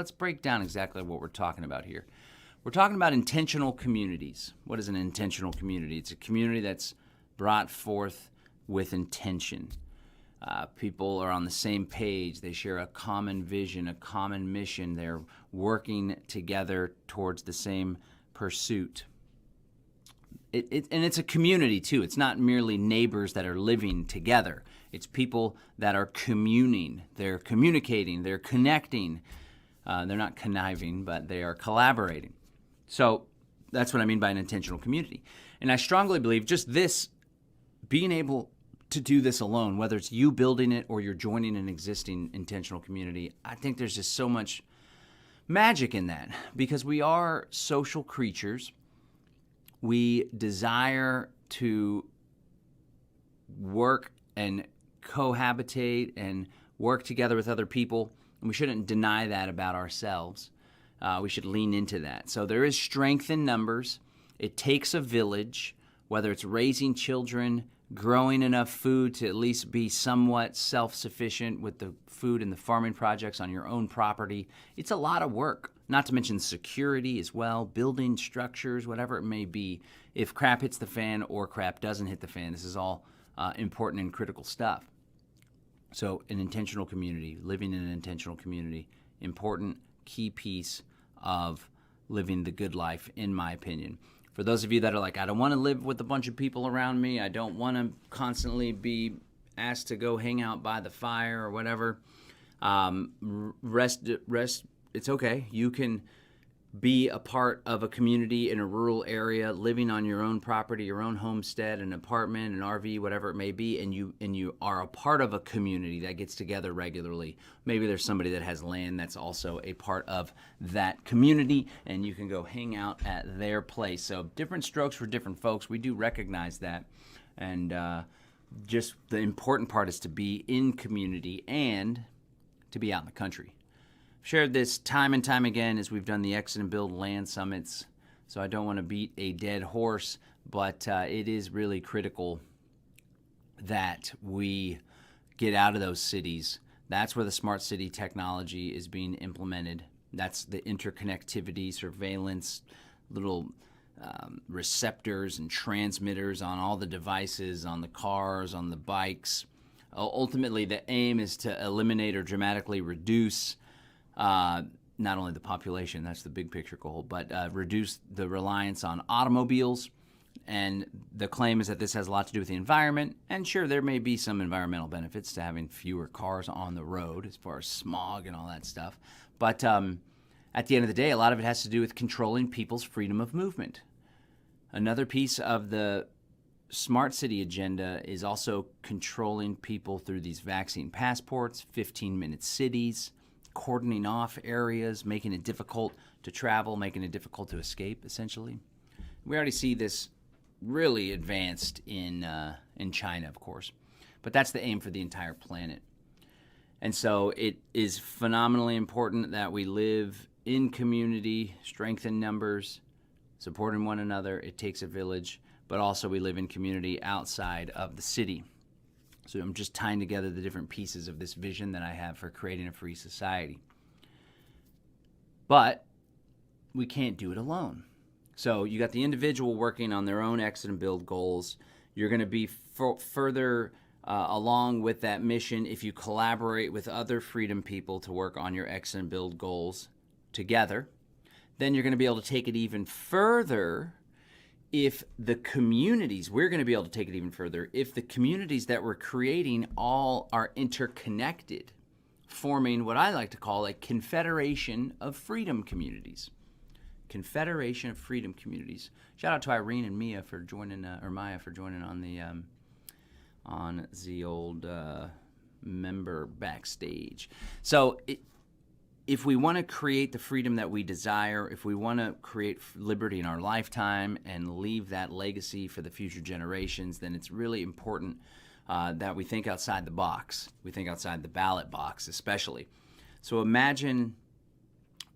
Let's break down exactly what we're talking about here. We're talking about intentional communities. What is an intentional community? It's a community that's brought forth with intention. People are on the same page. They share a common vision, a common mission. They're working together towards the same pursuit. And it's a community, too. It's not merely neighbors that are living together. It's people that are communing. They're communicating. They're connecting. They're not conniving, but they are collaborating. So that's what I mean by an intentional community. And I strongly believe just this, being able to do this alone, whether it's you building it or you're joining an existing intentional community, I think there's just so much magic in that because we are social creatures. We desire to work and cohabitate and work together with other people, and we shouldn't deny that about ourselves. We should lean into that. So there is strength in numbers. It takes a village, whether it's raising children, growing enough food to at least be somewhat self-sufficient with the food and the farming projects on your own property. It's a lot of work, not to mention security as well, building structures, whatever it may be. If crap hits the fan or crap doesn't hit the fan, this is all important and critical stuff. So an intentional community, living in an intentional community, important key piece of living the good life, in my opinion. For those of you that are like, I don't want to live with a bunch of people around me, I don't want to constantly be asked to go hang out by the fire or whatever, rest, it's okay. You can be a part of a community in a rural area, living on your own property, your own homestead, an apartment, an RV, whatever it may be, and you are a part of a community that gets together regularly. Maybe there's somebody that has land that's also a part of that community, and you can go hang out at their place. So different strokes for different folks. We do recognize that, and just the important part is to be in community and to be out in the country. Shared this time and time again as we've done the Exit and Build land summits, so I don't want to beat a dead horse, but it is really critical that we get out of those cities. That's where the smart city technology is being implemented. That's the interconnectivity, surveillance, little receptors and transmitters on all the devices, on the cars, on the bikes. Ultimately, the aim is to eliminate or dramatically reduce not only the population, that's the big picture goal, but reduce the reliance on automobiles. And the claim is that this has a lot to do with the environment. And sure, there may be some environmental benefits to having fewer cars on the road as far as smog and all that stuff. But at the end of the day, a lot of it has to do with controlling people's freedom of movement. Another piece of the smart city agenda is also controlling people through these vaccine passports, 15-minute cities, cordoning off areas, making it difficult to travel, making it difficult to escape, essentially. We already see this really advanced in China, of course, but that's the aim for the entire planet. And so it is phenomenally important that we live in community, strengthen numbers, supporting one another. It takes a village, but also we live in community outside of the city. So I'm just tying together the different pieces of this vision that I have for creating a free society. But we can't do it alone. So you got the individual working on their own exit and build goals. You're going to be further along with that mission if you collaborate with other freedom people to work on your exit and build goals together. Then you're going to be able to take it even further if the communities, we're going to be able to take it even further, if the communities that we're creating all are interconnected, forming what I like to call a confederation of freedom communities. Confederation of freedom communities. Shout out to Irene and Mia for joining, or Maya for joining on the old member backstage. So if we want to create the freedom that we desire, if we want to create liberty in our lifetime and leave that legacy for the future generations, then it's really important that we think outside the box. We think outside the ballot box, especially. So imagine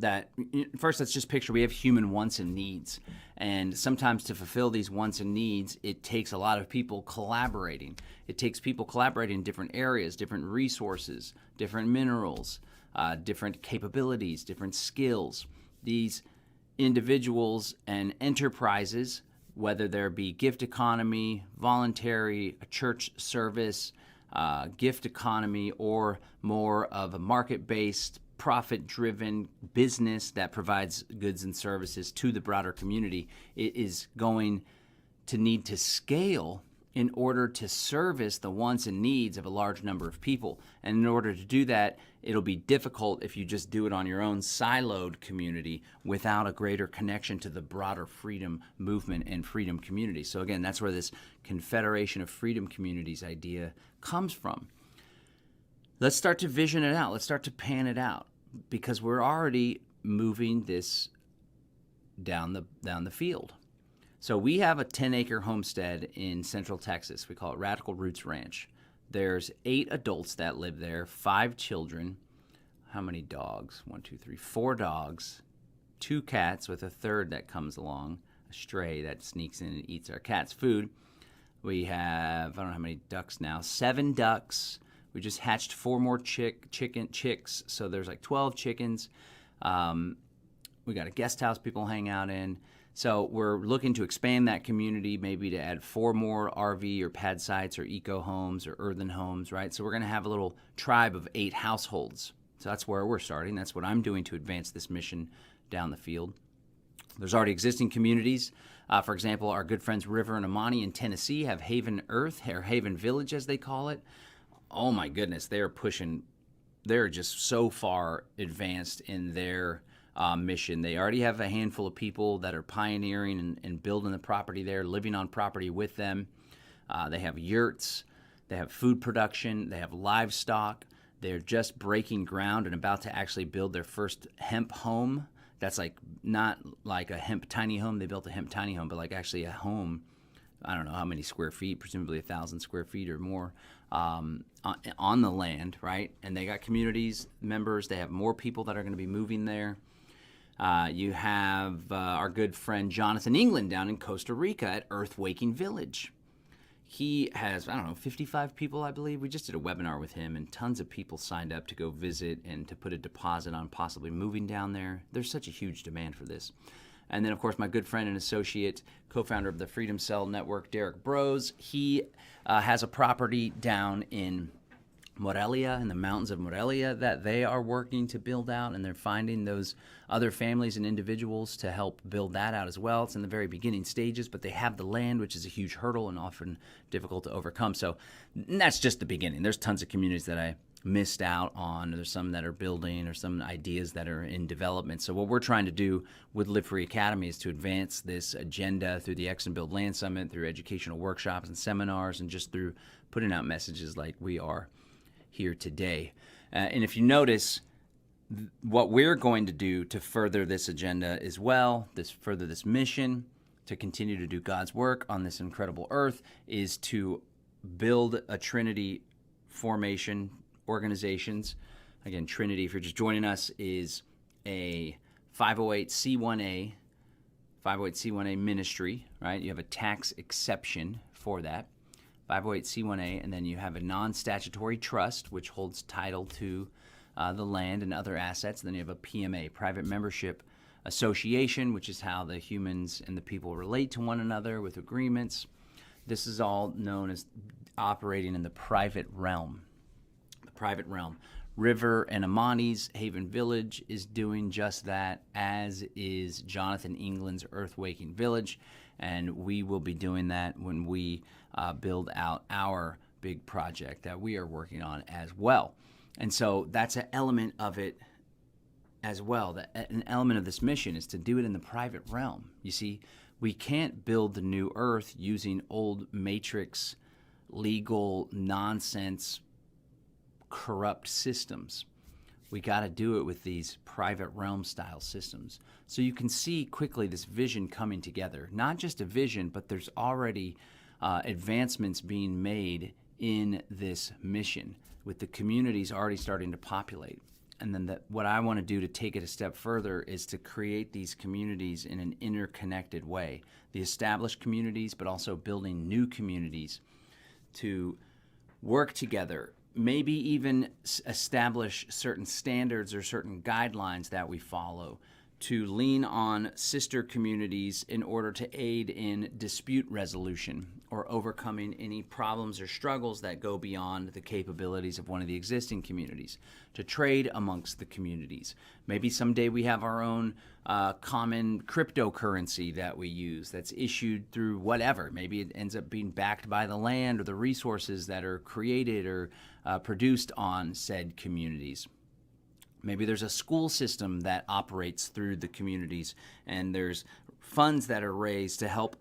that, first let's just picture we have human wants and needs. And sometimes to fulfill these wants and needs, it takes a lot of people collaborating. It takes people collaborating in different areas, different resources, different minerals, different capabilities, different skills. These individuals and enterprises, whether there be gift economy, voluntary, a church service, gift economy, or more of a market-based, profit-driven business that provides goods and services to the broader community, it is going to need to scale in order to service the wants and needs of a large number of people. And in order to do that, it'll be difficult if you just do it on your own siloed community without a greater connection to the broader freedom movement and freedom community. So again, that's where this Confederation of Freedom Communities idea comes from. Let's start to vision it out. Let's start to pan it out, because we're already moving this down the field. So we have a 10-acre homestead in Central Texas. We call it Radical Roots Ranch. There's 8 adults that live there, 5 children. How many dogs? 1, 2, 3, 4 dogs, 2 cats with a third that comes along, a stray that sneaks in and eats our cat's food. We have, I don't know how many ducks now, 7 ducks. We just hatched 4 more chicks, so there's like 12 chickens. We got a guest house people hang out in. So we're looking to expand that community, maybe to add 4 more RV or pad sites or eco homes or earthen homes, right? So we're going to have a little tribe of 8 households. So that's where we're starting. That's what I'm doing to advance this mission down the field. There's already existing communities. For example, our good friends River and Amani in Tennessee have Haven Earth, or Haven Village as they call it. Oh my goodness, they're just so far advanced in their mission. They already have a handful of people that are pioneering and building the property there, living on property with them. They have yurts, they have food production, they have livestock. They're just breaking ground and about to actually build their first hemp home. That's like not like a hemp tiny home. They built a hemp tiny home, but like actually a home. I don't know how many square feet, presumably 1,000 square feet or more on the land, right? And they got communities members. They have more people that are going to be moving there. You have our good friend Jonathan England down in Costa Rica at Earth Waking Village. He has, 55 people, I believe. We just did a webinar with him, and tons of people signed up to go visit and to put a deposit on possibly moving down there. There's such a huge demand for this. And then, of course, my good friend and associate, co-founder of the Freedom Cell Network, Derek Brose, he has a property down in Morelia, in the mountains of Morelia, that they are working to build out, and they're finding those other families and individuals to help build that out as well. It's in the very beginning stages, but they have the land, which is a huge hurdle and often difficult to overcome. So that's just the beginning. There's tons of communities that I missed out on. There's some that are building or some ideas that are in development. So what we're trying to do with Live Free Academy is to advance this agenda through the X and Build Land Summit, through educational workshops and seminars, and just through putting out messages like we are here today. And if you notice, what we're going to do to further this agenda as well, further this mission, to continue to do God's work on this incredible earth, is to build a Trinity formation organizations. Again, Trinity, if you're just joining us, is a 508c1a ministry, right? You have a tax exception for that. 508c1a, and then you have a non-statutory trust, which holds title to the land and other assets. And then you have a PMA, private membership association, which is how the humans and the people relate to one another with agreements. This is all known as operating in the private realm. The private realm. River and Amani's Haven Village is doing just that, as is Jonathan England's Earth Waking Village. And we will be doing that when we build out our big project that we are working on as well. And so that's an element of it as well. An element of this mission is to do it in the private realm. You see, we can't build the new earth using old matrix, legal nonsense, corrupt systems. We got to do it with these private realm style systems. So you can see quickly this vision coming together. Not just a vision, but there's already advancements being made in this mission, with the communities already starting to populate. And then what I want to do to take it a step further is to create these communities in an interconnected way. The established communities, but also building new communities to work together, maybe even establish certain standards or certain guidelines that we follow, to lean on sister communities in order to aid in dispute resolution or overcoming any problems or struggles that go beyond the capabilities of one of the existing communities, to trade amongst the communities. Maybe someday we have our own common cryptocurrency that we use that's issued through whatever. Maybe it ends up being backed by the land or the resources that are created or produced on said communities. Maybe there's a school system that operates through the communities, and there's funds that are raised to help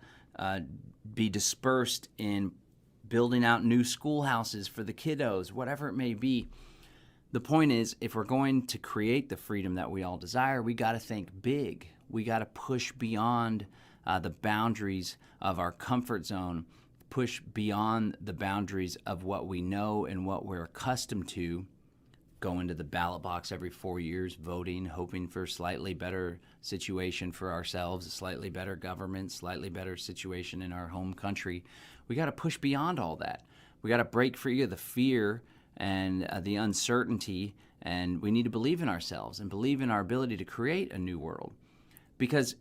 be dispersed in building out new schoolhouses for the kiddos, whatever it may be. The point is, if we're going to create the freedom that we all desire, we got to think big. We got to push beyond the boundaries of our comfort zone, push beyond the boundaries of what we know and what we're accustomed to. Go into the ballot box every 4 years, voting, hoping for a slightly better situation for ourselves, a slightly better government, slightly better situation in our home country. We got to push beyond all that. We got to break free of the fear and the uncertainty, and we need to believe in ourselves and believe in our ability to create a new world, because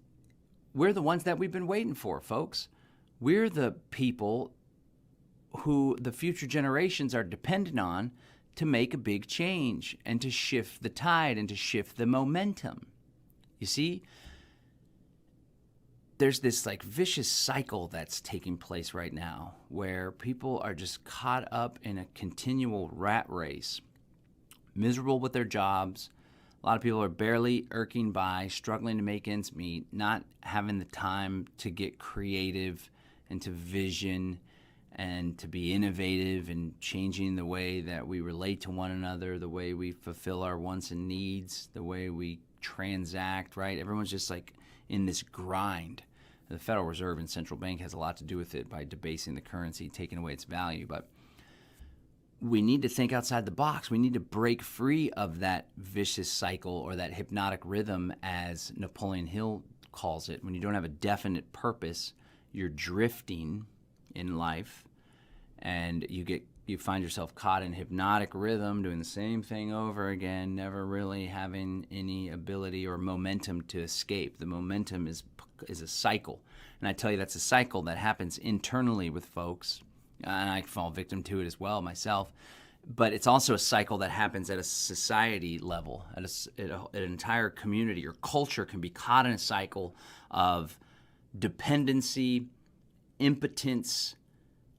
we're the ones that we've been waiting for, folks. We're the people who the future generations are dependent on to make a big change and to shift the tide and to shift the momentum. You see, there's this like vicious cycle that's taking place right now where people are just caught up in a continual rat race, miserable with their jobs. A lot of people are barely irking by, struggling to make ends meet, not having the time to get creative and to vision and to be innovative and changing the way that we relate to one another, the way we fulfill our wants and needs, the way we transact, right? Everyone's just like in this grind. The Federal Reserve and central bank has a lot to do with it by debasing the currency, taking away its value. But we need to think outside the box. We need to break free of that vicious cycle or that hypnotic rhythm, as Napoleon Hill calls it. When you don't have a definite purpose, you're drifting in life, and you find yourself caught in hypnotic rhythm, doing the same thing over again, never really having any ability or momentum to escape. The momentum is a cycle, and I tell you, that's a cycle that happens internally with folks, and I fall victim to it as well myself. But it's also a cycle that happens at a society level, at an entire community or culture can be caught in a cycle of dependency, impotence,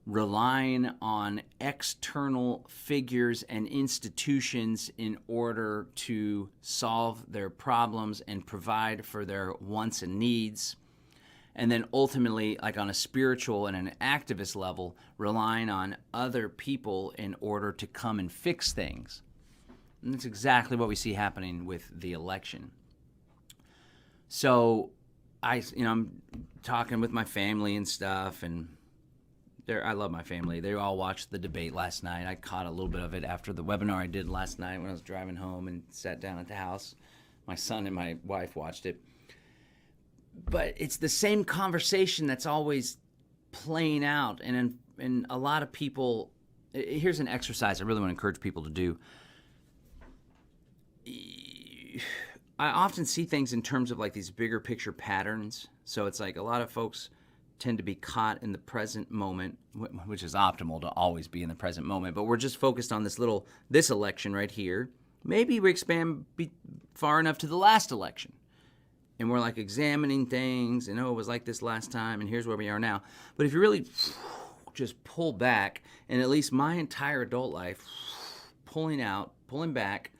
relying on external figures and institutions in order to solve their problems and provide for their wants and needs. And then ultimately, like on a spiritual and an activist level, relying on other people in order to come and fix things. And that's exactly what we see happening with the election. So I'm talking with my family and stuff, and I love my family. They all watched the debate last night. I caught a little bit of it after the webinar I did last night when I was driving home and sat down at the house. My son and my wife watched it. But it's the same conversation that's always playing out. And a lot of people, here's an exercise I really want to encourage people to do. I often see things in terms of like these bigger picture patterns. So it's like a lot of folks tend to be caught in the present moment, which is optimal to always be in the present moment. But we're just focused on this election right here. Maybe we expand far enough to the last election. And we're like examining things and, it was like this last time and here's where we are now. But if you really just pull back, and at least my entire adult life, pulling back,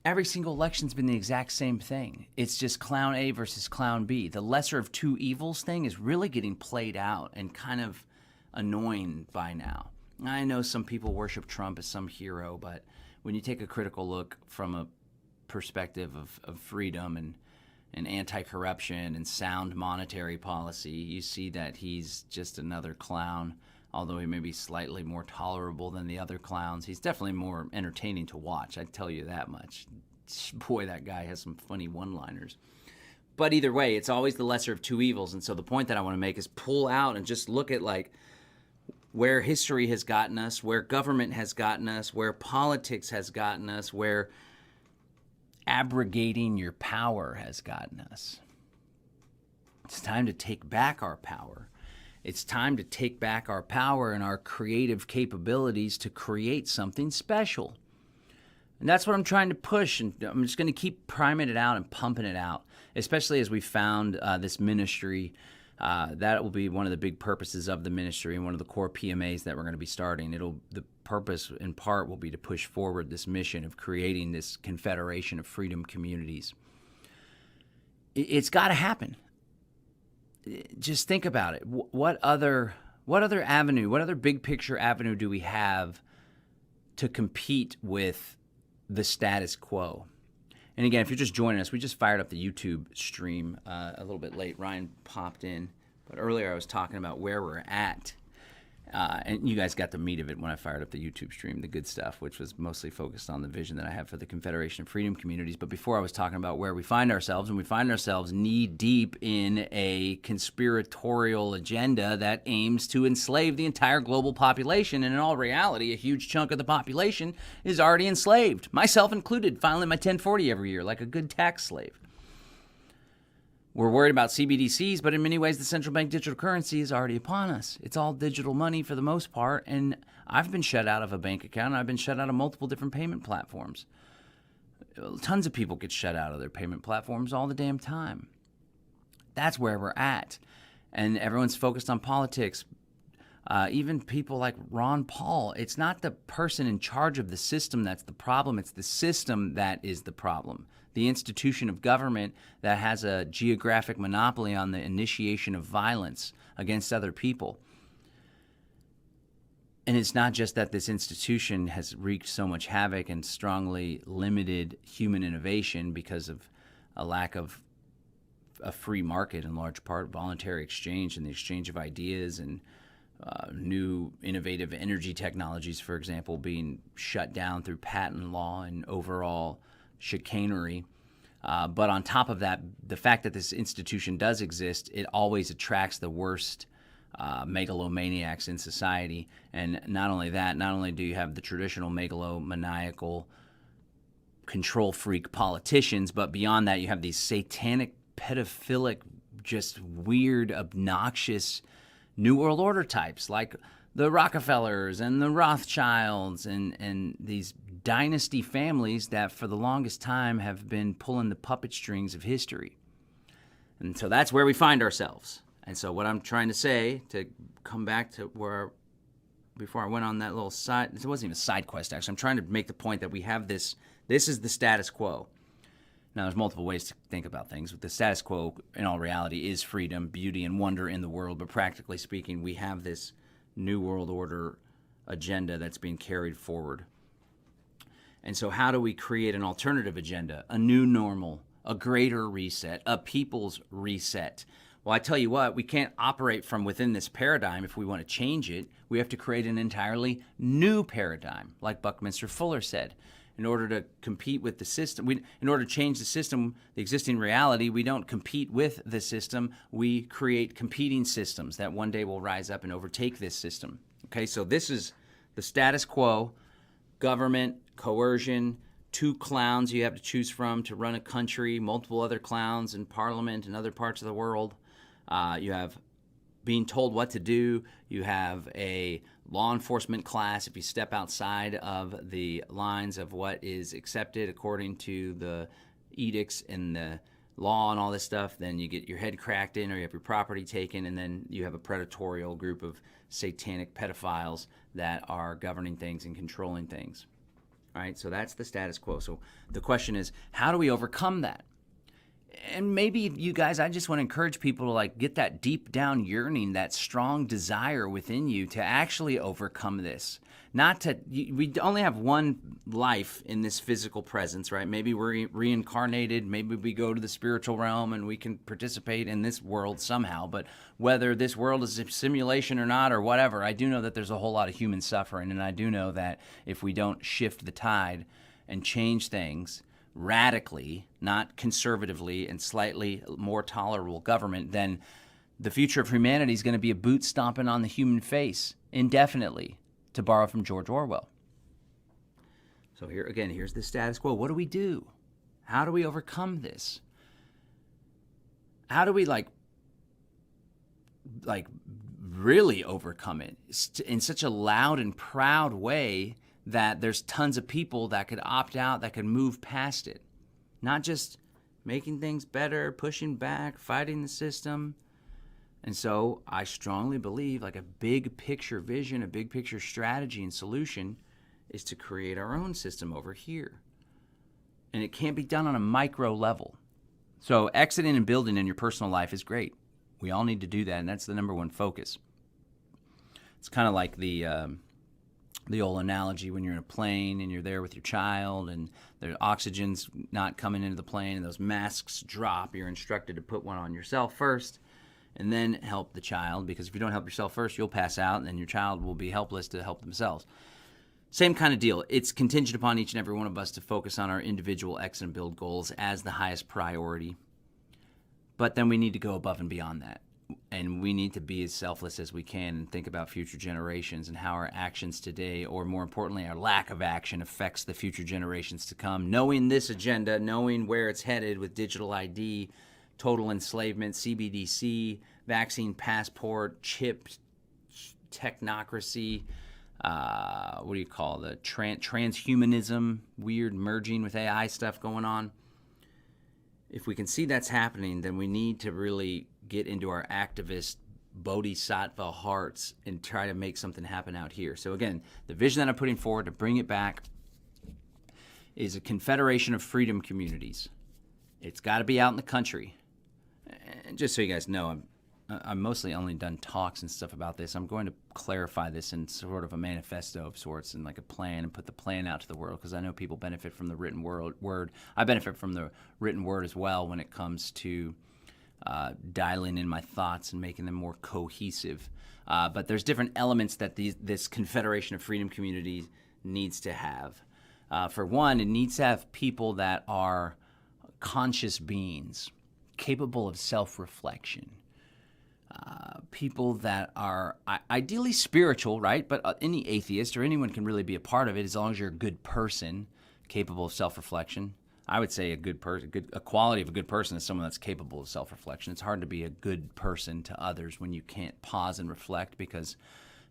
every single election's been the exact same thing. It's just clown A versus clown B. The lesser of two evils thing is really getting played out and kind of annoying by now. I know some people worship Trump as some hero, but when you take a critical look from a perspective of freedom and anti-corruption and sound monetary policy, you see that he's just another clown. Although he may be slightly more tolerable than the other clowns, he's definitely more entertaining to watch, I tell you that much. Boy, that guy has some funny one-liners. But either way, it's always the lesser of two evils. And so the point that I want to make is pull out and just look at like where history has gotten us, where government has gotten us, where politics has gotten us, where abrogating your power has gotten us. It's time to take back our power. It's time to take back our power and our creative capabilities to create something special. And that's what I'm trying to push, and I'm just going to keep priming it out and pumping it out, especially as we found this ministry. That will be one of the big purposes of the ministry and one of the core PMAs that we're going to be starting. The purpose, in part, will be to push forward this mission of creating this confederation of freedom communities. It's got to happen. Just think about it. What other avenue, what other big picture avenue do we have to compete with the status quo? And again, if you're just joining us, we just fired up the YouTube stream a little bit late. Ryan popped in, but earlier I was talking about where we're at. And you guys got the meat of it when I fired up the YouTube stream, the good stuff, which was mostly focused on the vision that I have for the Confederation of Freedom Communities. But before I was talking about where we find ourselves, and we find ourselves knee-deep in a conspiratorial agenda that aims to enslave the entire global population. And in all reality, a huge chunk of the population is already enslaved, myself included, filing my 1040 every year like a good tax slave. We're worried about CBDCs, but in many ways, the central bank digital currency is already upon us. It's all digital money for the most part, and I've been shut out of a bank account. I've been shut out of multiple different payment platforms. Tons of people get shut out of their payment platforms all the damn time. That's where we're at, and everyone's focused on politics. Even people like Ron Paul. It's not the person in charge of the system that's the problem. It's the system that is the problem. The institution of government that has a geographic monopoly on the initiation of violence against other people. And it's not just that this institution has wreaked so much havoc and strongly limited human innovation because of a lack of a free market, in large part, voluntary exchange and the exchange of ideas and new innovative energy technologies, for example, being shut down through patent law and overall chicanery. But on top of that, the fact that this institution does exist, it always attracts the worst megalomaniacs in society. And not only that, not only do you have the traditional megalomaniacal control freak politicians, but beyond that, you have these satanic, pedophilic, just weird, obnoxious New World Order types like the Rockefellers and the Rothschilds and these dynasty families that for the longest time have been pulling the puppet strings of history. And so that's where we find ourselves. And so what I'm trying to say, to come back to where, before I went on that little side, it wasn't even a side quest actually, I'm trying to make the point that we have this is the status quo. Now, there's multiple ways to think about things. The status quo, in all reality, is freedom, beauty, and wonder in the world. But practically speaking, we have this New World Order agenda that's being carried forward. And so how do we create an alternative agenda, a new normal, a greater reset, a people's reset? Well, I tell you what, we can't operate from within this paradigm if we want to change it. We have to create an entirely new paradigm, like Buckminster Fuller said. In order to compete with the system, in order to change the system, the existing reality, we don't compete with the system. We create competing systems that one day will rise up and overtake this system. Okay, so this is the status quo, government, coercion, two clowns you have to choose from to run a country, multiple other clowns in parliament and other parts of the world. You have being told what to do. You have a law enforcement class if you step outside of the lines of what is accepted according to the edicts and the law and all this stuff, then you get your head cracked in or you have your property taken, and then you have a predatorial group of satanic pedophiles that are governing things and controlling things. All right, so that's the status quo. So the question is, how do we overcome that? And maybe you guys, I just want to encourage people to like get that deep down yearning, that strong desire within you to actually overcome this. Not to, we only have one life in this physical presence, right? Maybe we're reincarnated, maybe we go to the spiritual realm and we can participate in this world somehow. But whether this world is a simulation or not or whatever, I do know that there's a whole lot of human suffering. And I do know that if we don't shift the tide and change things radically, not conservatively, and slightly more tolerable government, then The future of humanity is going to be a boot stomping on the human face indefinitely, to borrow from George Orwell. So here again, here's the status quo. What do we do? How do we overcome this? How do we like really overcome it in such a loud and proud way that there's tons of people that could opt out, that could move past it? Not just making things better, pushing back, fighting the system. And so I strongly believe like a big picture vision, a big picture strategy and solution is to create our own system over here. And it can't be done on a micro level. So exiting and building in your personal life is great. We all need to do that, and that's the number one focus. It's kind of like the old analogy when you're in a plane and you're there with your child and the oxygen's not coming into the plane and those masks drop. You're instructed to put one on yourself first and then help the child, because if you don't help yourself first, you'll pass out and then your child will be helpless to help themselves. Same kind of deal. It's contingent upon each and every one of us to focus on our individual exit and build goals as the highest priority. But then we need to go above and beyond that. And we need to be as selfless as we can and think about future generations and how our actions today, or more importantly, our lack of action, affects the future generations to come. Knowing this agenda, knowing where it's headed with digital ID, total enslavement, CBDC, vaccine passport, chip technocracy, what do you call the transhumanism, weird merging with AI stuff going on. If we can see that's happening, then we need to really get into our activist bodhisattva hearts and try to make something happen out here. So again, the vision that I'm putting forward to bring it back is a confederation of freedom communities. It's got to be out in the country. And just so you guys know, I'm mostly only done talks and stuff about this. I'm going to clarify this in sort of a manifesto of sorts and like a plan, and put the plan out to the world, because I know people benefit from the written word. I benefit from the written word as well when it comes to dialing in my thoughts and making them more cohesive. But there's different elements that this Confederation of Freedom Community needs to have. For one, it needs to have people that are conscious beings, capable of self-reflection. People that are ideally spiritual, right? But any atheist or anyone can really be a part of it as long as you're a good person, capable of self-reflection. I would say a quality of a good person is someone that's capable of self-reflection. It's hard to be a good person to others when you can't pause and reflect, because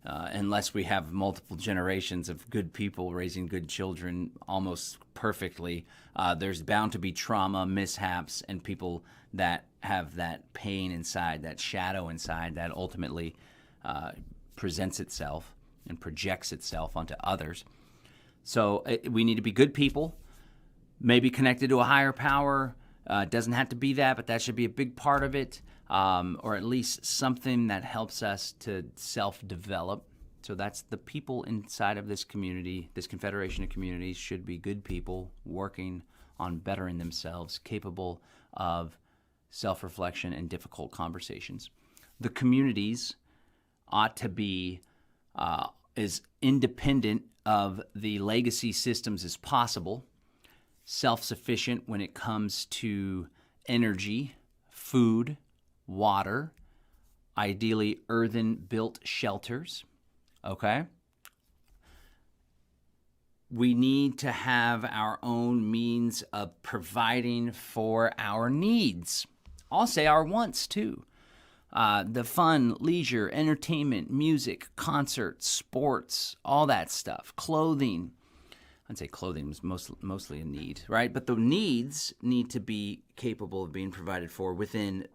unless we have multiple generations of good people raising good children almost perfectly, there's bound to be trauma, mishaps, and people that have that pain inside, that shadow inside, that ultimately presents itself and projects itself onto others. So we need to be good people, maybe connected to a higher power. Doesn't have to be that, but that should be a big part of it, or at least something that helps us to self-develop. So that's the people inside of this community. This confederation of communities should be good people working on bettering themselves, capable of self-reflection and difficult conversations. The communities ought to be as independent of the legacy systems as possible, self-sufficient when it comes to energy, food, water, ideally earthen-built shelters, okay? We need to have our own means of providing for our needs. I'll say our wants, too. The fun, leisure, entertainment, music, concerts, sports, all that stuff, clothing. I'd say clothing was mostly a need, right? But the needs need to be capable of being provided for within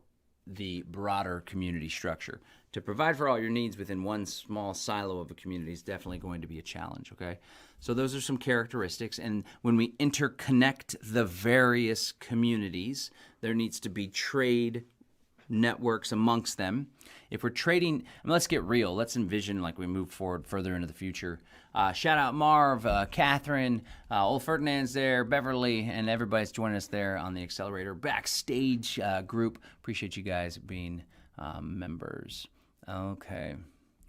the broader community structure. To provide for all your needs within one small silo of a community is definitely going to be a challenge, okay? So those are some characteristics. And when we interconnect the various communities, there needs to be trade networks amongst them. If we're trading, let's get real. Let's envision like we move forward further into the future. Shout out Marv, Catherine, old Ferdinand's there, Beverly, and everybody's joining us there on the Accelerator Backstage group. Appreciate you guys being members. Okay.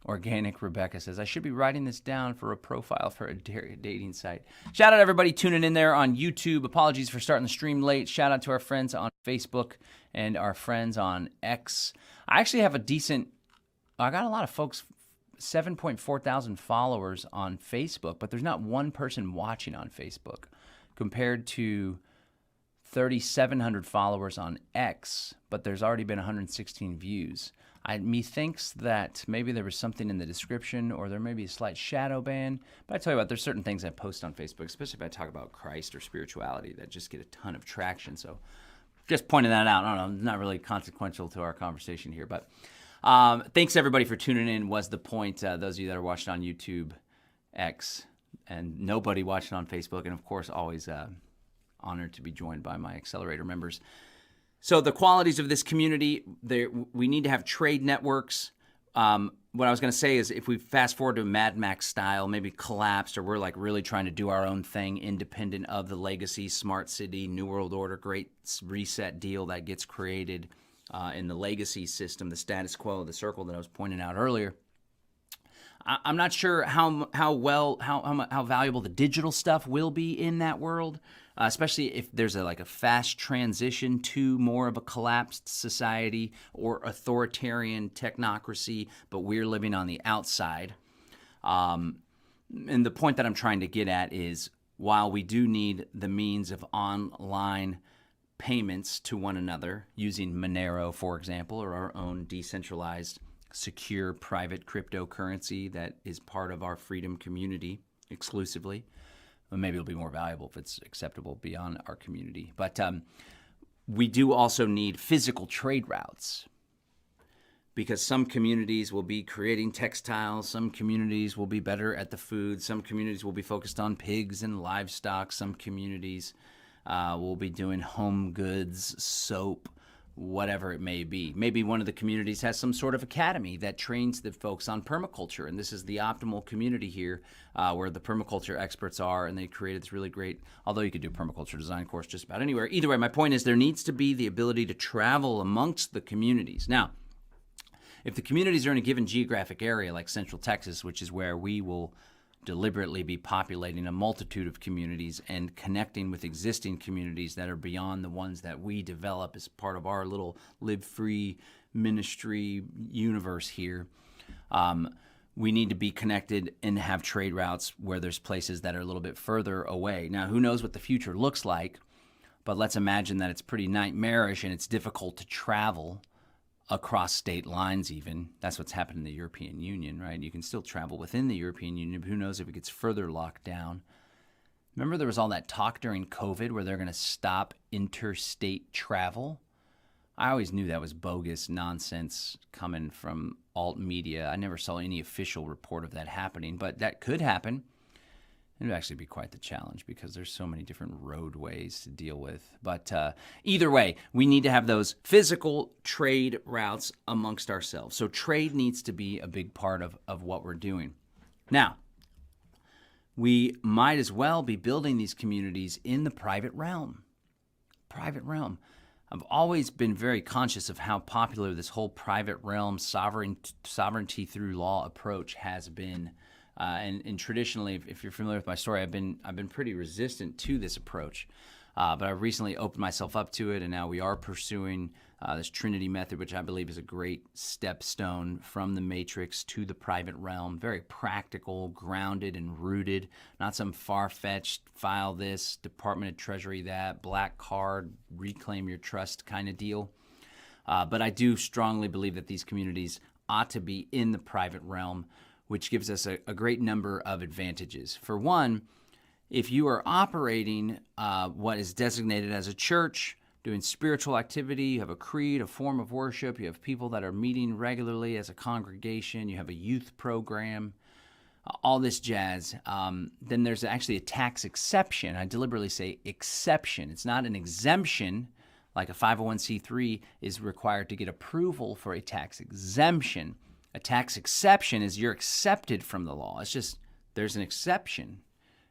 Organic Rebecca says, I should be writing this down for a profile for a dating site. Shout out everybody tuning in there on YouTube. Apologies for starting the stream late. Shout out to our friends on Facebook and our friends on X. I actually have I got a lot of folks, 7.4 thousand followers on Facebook, but there's not one person watching on Facebook compared to 3,700 followers on X, but there's already been 116 views. Methinks that maybe there was something in the description or there may be a slight shadow ban. But I tell you what, there's certain things I post on Facebook, especially if I talk about Christ or spirituality, that just get a ton of traction. So just pointing that out. I don't know, not really consequential to our conversation here. But thanks, everybody, for tuning in was the point. Those of you that are watching on YouTube, X, and nobody watching on Facebook. And, of course, always honored to be joined by my Accelerator members. So the qualities of this community, we need to have trade networks. What I was going to say is if we fast forward to Mad Max style, maybe collapsed, or we're like really trying to do our own thing independent of the legacy, smart city, New World Order, great reset deal that gets created in the legacy system, the status quo, the circle that I was pointing out earlier. I'm not sure how valuable the digital stuff will be in that world. Especially if there's a fast transition to more of a collapsed society or authoritarian technocracy, but we're living on the outside. And the point that I'm trying to get at is while we do need the means of online payments to one another using Monero, for example, or our own decentralized, secure, private cryptocurrency that is part of our freedom community exclusively, maybe it'll be more valuable if it's acceptable beyond our community. But we do also need physical trade routes because some communities will be creating textiles, some communities will be better at the food, some communities will be focused on pigs and livestock, some communities will be doing home goods, soap, whatever it may be. Maybe one of the communities has some sort of academy that trains the folks on permaculture, and this is the optimal community here where the permaculture experts are, and they created this really great, although you could do a permaculture design course just about anywhere. Either way, my point is there needs to be the ability to travel amongst the communities. Now, if the communities are in a given geographic area like Central Texas, which is where we will deliberately be populating a multitude of communities and connecting with existing communities that are beyond the ones that we develop as part of our little Live Free ministry universe here. We need to be connected and have trade routes where there's places that are a little bit further away. Now, who knows what the future looks like, but let's imagine that it's pretty nightmarish and it's difficult to travel across state lines even. That's what's happened in the European Union, right? You can still travel within the European Union, but who knows if it gets further locked down. Remember there was all that talk during COVID where they're going to stop interstate travel? I always knew that was bogus nonsense coming from alt media. I never saw any official report of that happening, but that could happen. It would actually be quite the challenge because there's so many different roadways to deal with. But either way, we need to have those physical trade routes amongst ourselves. So trade needs to be a big part of what we're doing. Now, we might as well be building these communities in the private realm. Private realm. I've always been very conscious of how popular this whole private realm sovereignty through law approach has been. And traditionally, if you're familiar with my story, I've been pretty resistant to this approach. But I've recently opened myself up to it, and now we are pursuing this Trinity method, which I believe is a great stepstone from the matrix to the private realm. Very practical, grounded, and rooted. Not some far-fetched, file this, Department of Treasury that, black card, reclaim your trust kind of deal. But I do strongly believe that these communities ought to be in the private realm, which gives us a great number of advantages. For one, if you are operating what is designated as a church, doing spiritual activity, you have a creed, a form of worship, you have people that are meeting regularly as a congregation, you have a youth program, all this jazz, then there's actually a tax exception. I deliberately say exception. It's not an exemption like a 501c3 is required to get approval for a tax exemption. A tax exception is you're accepted from the law. It's just there's an exception.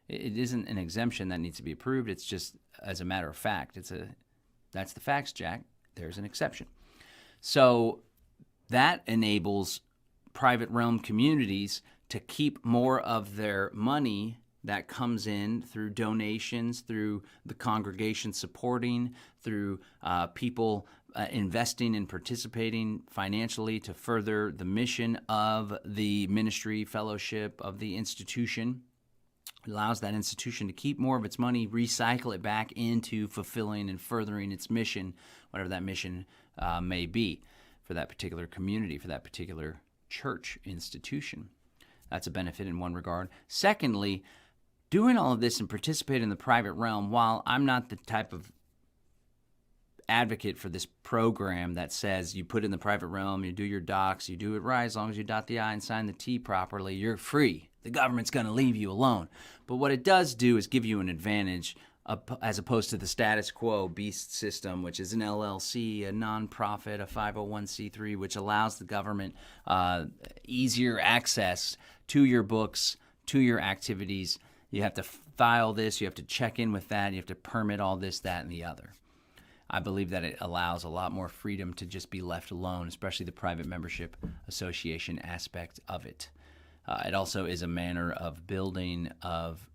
It isn't an exemption that needs to be approved. It's just as a matter of fact. That's the facts, Jack. There's an exception. So that enables private realm communities to keep more of their money that comes in through donations, through the congregation supporting, through people investing and participating financially to further the mission of the ministry, fellowship, of the institution. It allows that institution to keep more of its money, recycle it back into fulfilling and furthering its mission, whatever that mission may be for that particular community, for that particular church institution. That's a benefit in one regard. Secondly, doing all of this and participating in the private realm, while I'm not the type of advocate for this program that says you put in the private realm, you do your docs, you do it right, as long as you dot the I and sign the T properly, you're free. The government's going to leave you alone. But what it does do is give you an advantage as opposed to the status quo beast system, which is an LLC, a nonprofit, a 501c3, which allows the government easier access to your books, to your activities. You have to file this, you have to check in with that, you have to permit all this, that, and the other. I believe that it allows a lot more freedom to just be left alone, especially the private membership association aspect of it. It also is a manner of building, of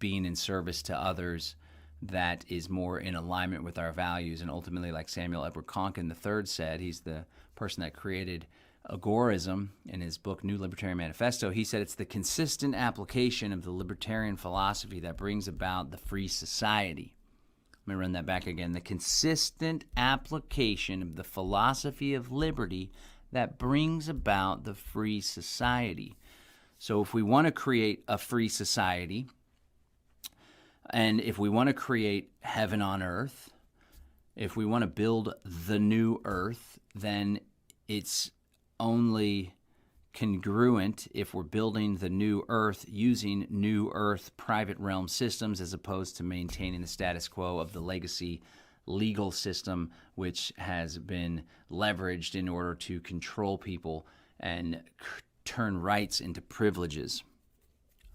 being in service to others that is more in alignment with our values. And ultimately, like Samuel Edward Konkin III said, he's the person that created agorism in his book, New Libertarian Manifesto. He said it's the consistent application of the libertarian philosophy that brings about the free society. Let me run that back again. The consistent application of the philosophy of liberty that brings about the free society. So if we want to create a free society, and if we want to create heaven on earth, if we want to build the new earth, then it's only congruent if we're building the new earth using new earth private realm systems as opposed to maintaining the status quo of the legacy legal system, which has been leveraged in order to control people and turn rights into privileges.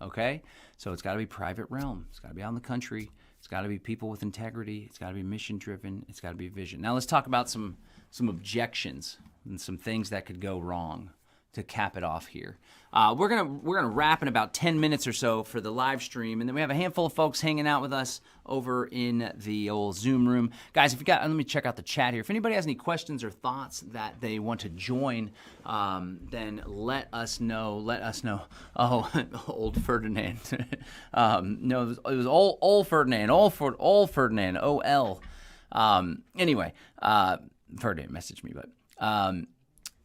Okay? So it's got to be private realm. It's got to be out in the country. It's got to be people with integrity. It's got to be mission-driven. It's got to be vision. Now let's talk about some objections and some things that could go wrong to cap it off here. We're gonna wrap in about 10 minutes or so for the live stream, and then we have a handful of folks hanging out with us over in the old Zoom room. Guys, if you got, let me check out the chat here. If anybody has any questions or thoughts that they want to join, then let us know. Let us know. Oh, old Ferdinand. No, it was old Ferdinand. Old Ferdinand. O-L. Anyway, Ferdinand messaged me, but.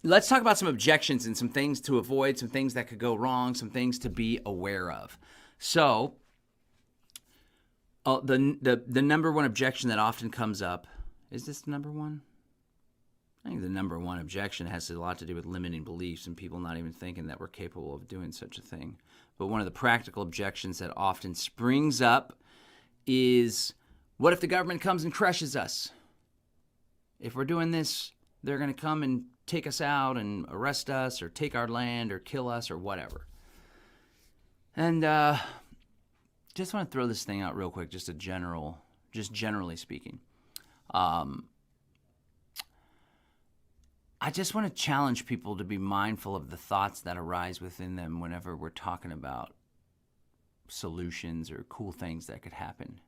Let's talk about some objections and some things to avoid, some things that could go wrong, some things to be aware of. So, the number one objection that often comes up, is this the number one? I think the number one objection has a lot to do with limiting beliefs and people not even thinking that we're capable of doing such a thing. But one of the practical objections that often springs up is, what if the government comes and crushes us? If we're doing this, they're going to come and take us out and arrest us or take our land or kill us or whatever. And just want to throw this thing out real quick, just generally speaking. I just want to challenge people to be mindful of the thoughts that arise within them whenever we're talking about solutions or cool things that could happen.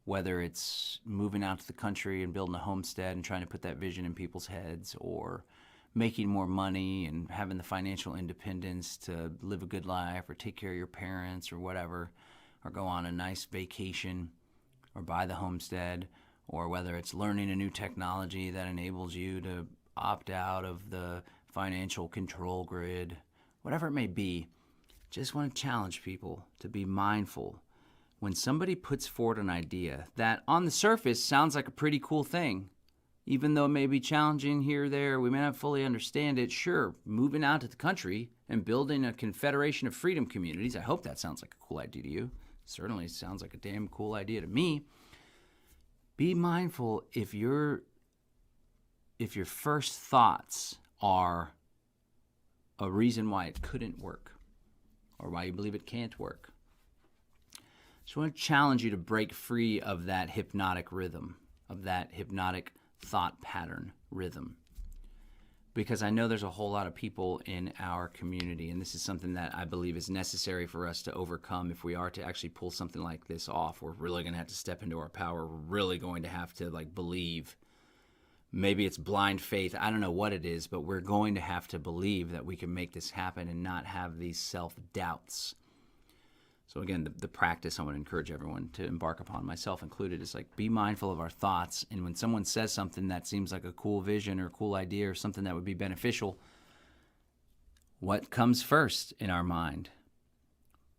Whether it's moving out to the country and building a homestead and trying to put that vision in people's heads, or making more money and having the financial independence to live a good life or take care of your parents or whatever, or go on a nice vacation or buy the homestead, or whether it's learning a new technology that enables you to opt out of the financial control grid, whatever it may be. Just want to challenge people to be mindful when somebody puts forward an idea that on the surface sounds like a pretty cool thing. Even though it may be challenging here or there, we may not fully understand it. Sure, moving out to the country and building a confederation of freedom communities, I hope that sounds like a cool idea to you. Certainly sounds like a damn cool idea to me. Be mindful if your first thoughts are a reason why it couldn't work or why you believe it can't work. So I want to challenge you to break free of that hypnotic rhythm, of that hypnotic thought pattern rhythm. because I know there's a whole lot of people in our community, and this is something that I believe is necessary for us to overcome if we are to actually pull something like this off. We're really going to have to step into our power. We're really going to have to believe. Maybe it's blind faith. I don't know what it is, but we're going to have to believe that we can make this happen and not have these self-doubts. So again, the practice I want to encourage everyone to embark upon, myself included, is be mindful of our thoughts. And when someone says something that seems like a cool vision or a cool idea or something that would be beneficial, what comes first in our mind?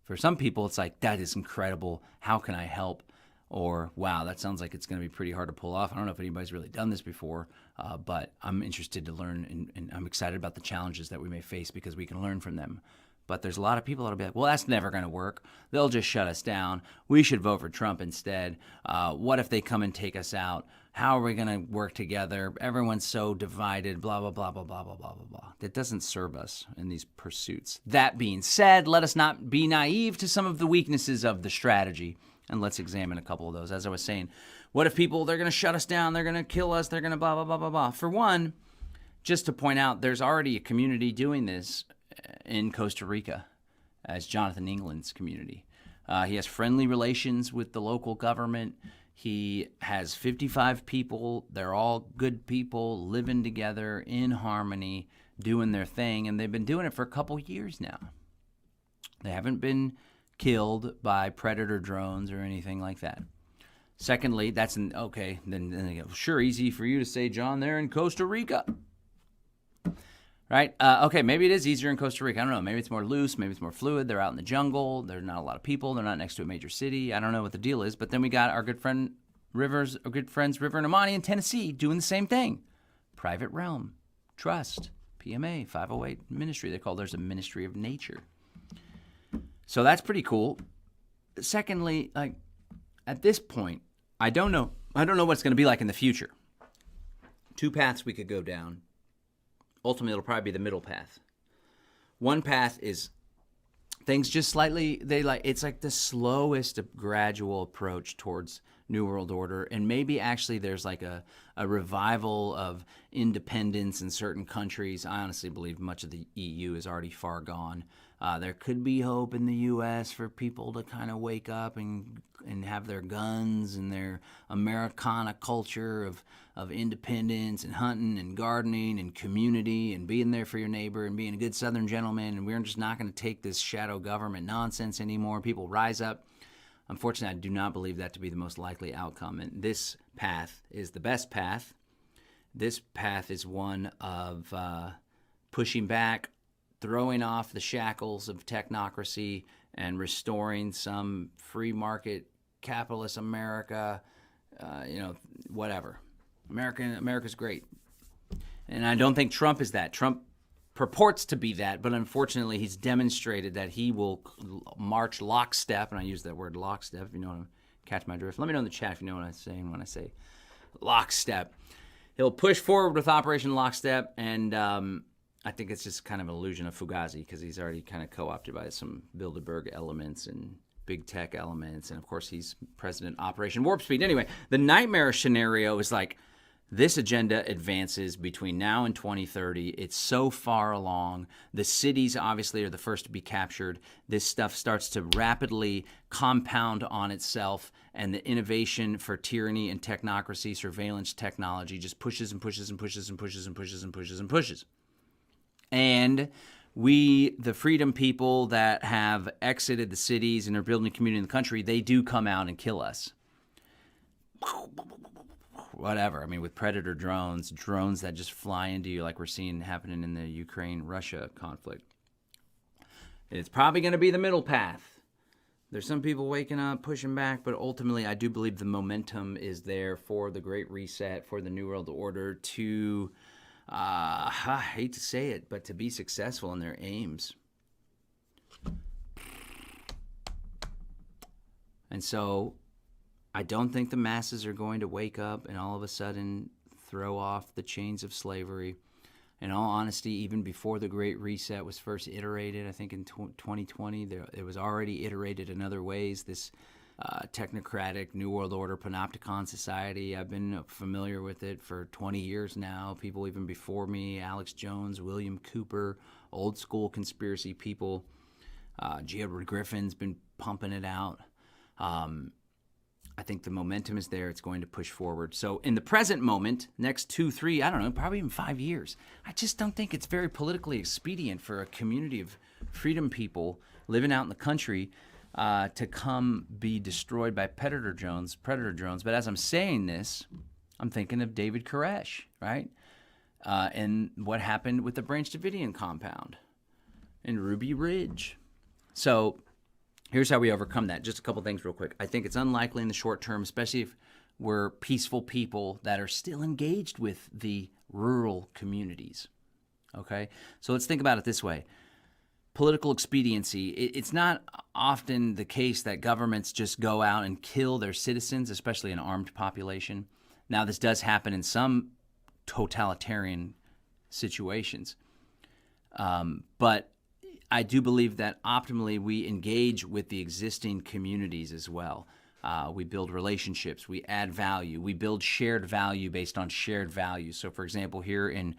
For some people, it's that is incredible. How can I help? Or, wow, that sounds like it's going to be pretty hard to pull off. I don't know if anybody's really done this before, but I'm interested to learn, and I'm excited about the challenges that we may face because we can learn from them. But there's a lot of people that'll be like, well, that's never going to work. They'll just shut us down. We should vote for Trump instead. What if they come and take us out? How are we going to work together? Everyone's so divided, blah, blah, blah, blah, blah, blah, blah, blah, blah. That doesn't serve us in these pursuits. That being said, let us not be naive to some of the weaknesses of the strategy. And let's examine a couple of those. As I was saying, what if they're going to shut us down, they're going to kill us, they're going to blah, blah, blah, blah, blah. For one, just to point out, there's already a community doing this in Costa Rica, as Jonathan England's community. He has friendly relations with the local government. He has 55 people. They're all good people living together in harmony, doing their thing, and they've been doing it for a couple years now. They haven't been killed by predator drones or anything like that. Secondly, then they go, sure, easy for you to say, John, they're in Costa Rica. Right? Okay, maybe it is easier in Costa Rica. I don't know. Maybe it's more loose. Maybe it's more fluid. They're out in the jungle. There's not a lot of people. They're not next to a major city. I don't know what the deal is. But then we got our good friends River and Amani in Tennessee doing the same thing. Private realm, trust, PMA, 508 ministry. They call theirs a ministry of nature. So that's pretty cool. Secondly, at this point, I don't know what it's going to be like in the future. Two paths we could go down. Ultimately, it'll probably be the middle path. One path is things just slightly, it's like the slowest gradual approach towards New World Order. And maybe actually there's a revival of independence in certain countries. I honestly believe much of the EU is already far gone. There could be hope in the U.S. for people to kind of wake up and have their guns and their Americana culture of independence and hunting and gardening and community and being there for your neighbor and being a good Southern gentleman. And we're just not going to take this shadow government nonsense anymore. People rise up. Unfortunately, I do not believe that to be the most likely outcome. And this path is the best path. This path is one of pushing back, throwing off the shackles of technocracy and restoring some free market capitalist America, whatever. America's great. And I don't think Trump is that. Trump purports to be that, but unfortunately he's demonstrated that he will march lockstep, and I use that word lockstep, if you know what catch my drift. Let me know in the chat if you know what I'm saying when I say lockstep. He'll push forward with Operation Lockstep, and I think it's just kind of an illusion of Fugazi because he's already kind of co-opted by some Bilderberg elements and big tech elements. And, of course, he's President Operation Warp Speed. Anyway, the nightmarish scenario is this agenda advances between now and 2030. It's so far along. The cities, obviously, are the first to be captured. This stuff starts to rapidly compound on itself, and the innovation for tyranny and technocracy, surveillance technology just pushes and pushes and pushes and pushes and pushes and pushes and pushes. And we, the freedom people that have exited the cities and are building a community in the country, they do come out and kill us. Whatever. I mean, with predator drones that just fly into you like we're seeing happening in the Ukraine-Russia conflict. It's probably going to be the middle path. There's some people waking up, pushing back, but ultimately I do believe the momentum is there for the Great Reset, for the New World Order to, I hate to say it, but to be successful in their aims. And so I don't think the masses are going to wake up and all of a sudden throw off the chains of slavery. In all honesty, even before the Great Reset was first iterated, I think in 2020, it was already iterated in other ways. This technocratic New World Order panopticon society. I've been familiar with it for 20 years now. People even before me, Alex Jones, William Cooper, old school conspiracy people. G. Edward Griffin's been pumping it out. I think the momentum is there. It's going to push forward. So in the present moment, next 2, 3, I don't know, probably even 5 years, I just don't think it's very politically expedient for a community of freedom people living out in the country to come be destroyed by predator drones. But as I'm saying this, I'm thinking of David Koresh, right? And what happened with the Branch Davidian compound in Ruby Ridge. So here's how we overcome that. Just a couple things real quick. I think it's unlikely in the short term, especially if we're peaceful people that are still engaged with the rural communities. Okay? So let's think about it this way. Political expediency. It's not often the case that governments just go out and kill their citizens, especially an armed population. Now, this does happen in some totalitarian situations. But I do believe that optimally we engage with the existing communities as well. We build relationships, we add value, we build shared value based on shared values. So, for example, here in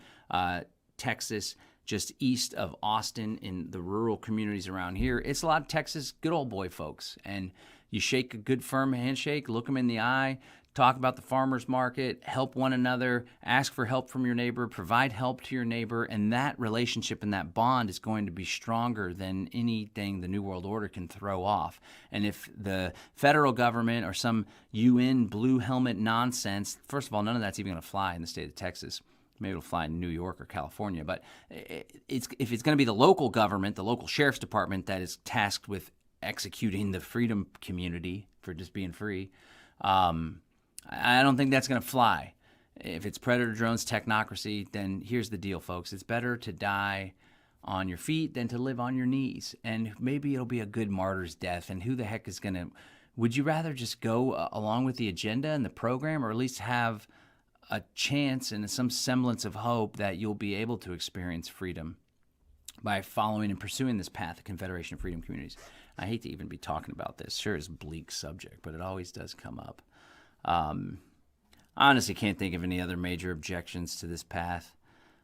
Texas, just east of Austin, in the rural communities around here, it's a lot of Texas good old boy folks. And you shake a good firm handshake, look them in the eye, talk about the farmer's market, help one another, ask for help from your neighbor, provide help to your neighbor, and that relationship and that bond is going to be stronger than anything the New World Order can throw off. And if the federal government or some UN blue helmet nonsense, first of all, none of that's even going to fly in the state of Texas. Maybe it'll fly in New York or California, but if it's going to be the local government, the local sheriff's department that is tasked with executing the freedom community for just being free, I don't think that's going to fly. If it's predator drones, technocracy, then here's the deal, folks. It's better to die on your feet than to live on your knees. And maybe it'll be a good martyr's death. And who the heck is going to... Would you rather just go along with the agenda and the program, or at least have a chance and some semblance of hope that you'll be able to experience freedom by following and pursuing this path of Confederation of Freedom Communities? I hate to even be talking about this. Sure, it's a bleak subject, but it always does come up. I honestly can't think of any other major objections to this path.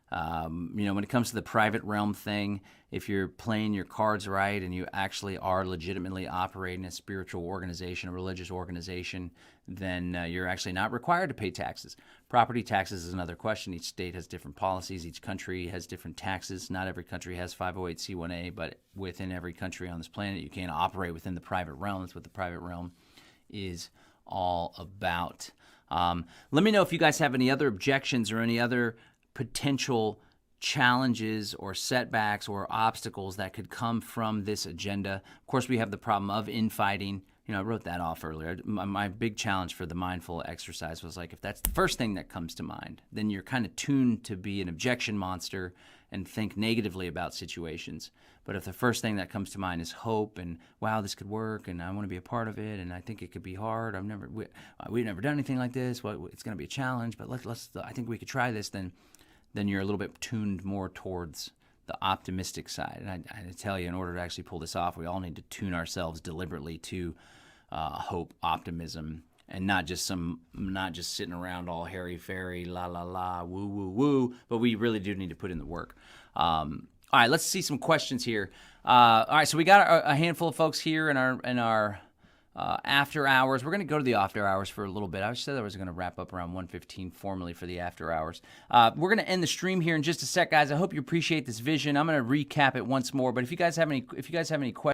When it comes to the private realm thing, if you're playing your cards right and you actually are legitimately operating a spiritual organization, a religious organization, then you're actually not required to pay taxes. Property taxes is another question. Each state has different policies. Each country has different taxes. Not every country has 508c1a, but within every country on this planet, you can't operate within the private realm. That's what the private realm is all about. Let me know if you guys have any other objections or any other potential challenges or setbacks or obstacles that could come from this agenda. Of course, we have the problem of infighting. I wrote that off earlier. My big challenge for the mindful exercise was like, if that's the first thing that comes to mind, then you're kind of tuned to be an objection monster and think negatively about situations. But if the first thing that comes to mind is hope and, wow, this could work and I want to be a part of it and I think it could be hard, we've never done anything like this, it's going to be a challenge, but I think we could try this, then you're a little bit tuned more towards the optimistic side. And I tell you, in order to actually pull this off, we all need to tune ourselves deliberately to hope, optimism, and not just sitting around all hairy-fairy, la-la-la, woo-woo-woo, but we really do need to put in the work. All right, let's see some questions here. All right, so we got a handful of folks here in our after hours. We're going to go to the after hours for a little bit. I said I was going to wrap up around 1:15 formally for the after hours. We're going to end the stream here in just a sec, guys. I hope you appreciate this vision. I'm going to recap it once more, but if you guys have any questions,